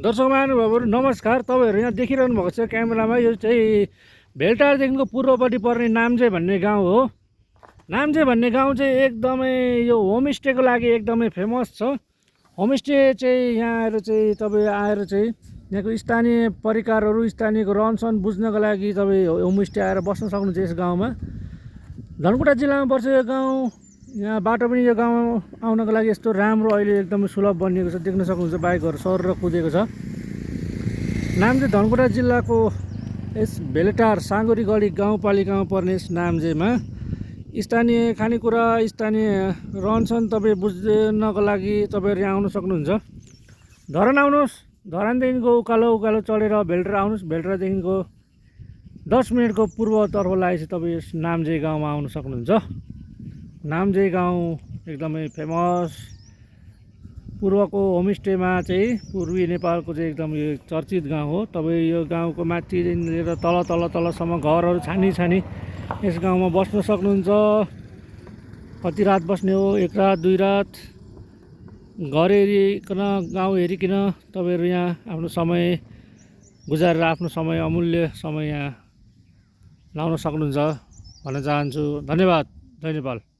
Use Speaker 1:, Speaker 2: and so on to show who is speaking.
Speaker 1: दर्शक महानुभावहरू नमस्कार। तपाईँहरू यहाँ देखिरहनु भएको छ क्यामेरामा, यो चाहिँ भेलटारदेखिको पूर्वपट्टि पर्ने नाम्चे भन्ने गाउँ हो। नाम्चे भन्ने गाउँ चाहिँ एकदमै यो होमस्टेको लागि एकदमै फेमस छ। होमस्टे चाहिँ यहाँ आएर चाहिँ तपाईँ आएर चाहिँ यहाँको स्थानीय परिकारहरू, स्थानीयको रहनसहन बुझ्नको लागि तपाईँ होमस्टे आएर बस्न सक्नुहुन्छ यस गाउँमा। धनकुटा जिल्लामा पर्छ यो गाउँ। यहाँ बाटो पनि यो गाउँ आउनको लागि यस्तो राम्रो अहिले एकदमै सुलभ बनिएको छ। देख्न सक्नुहुन्छ बाइकहरू सर कुदेको छ। नाम्चे धनकुटा जिल्लाको यस भेलटार साँगुरी गढी गाउँपालिकामा पर्ने यस नाम्चेमा स्थानीय खानेकुरा, स्थानीय रहनसहन तपाईँ बुझ्नको लागि तपाईँहरू यहाँ आउन सक्नुहुन्छ। धरान आउनुहोस्, धरानदेखिको उकालो उकालो चढेर भेलटार आउनुहोस्। भेलटारदेखिको 10 मिनटको पूर्वतर्फ लागेपछि तपाईँ यस नाम्चे गाउँमा आउन सक्नुहुन्छ। नाम्चे गाउँ एकदमै फेमस। पूर्वको होमस्टेमा चाहिँ पूर्वी नेपालको चाहिँ एकदम यो चर्चित गाउँ हो। तपाईँ यो गाउँको माथिदेखि लिएर तलसम्म घरहरू छानी यस गाउँमा बस्न सक्नुहुन्छ। कति रात बस्ने हो, 1 रात 2 रात, घर हेरिकन गाउँ हेरिकन तपाईँहरू यहाँ आफ्नो समय गुजारेर आफ्नो समय, अमूल्य समय यहाँ लाउन सक्नुहुन्छ भन्न चाहन्छु। धन्यवाद। जय नेपाल।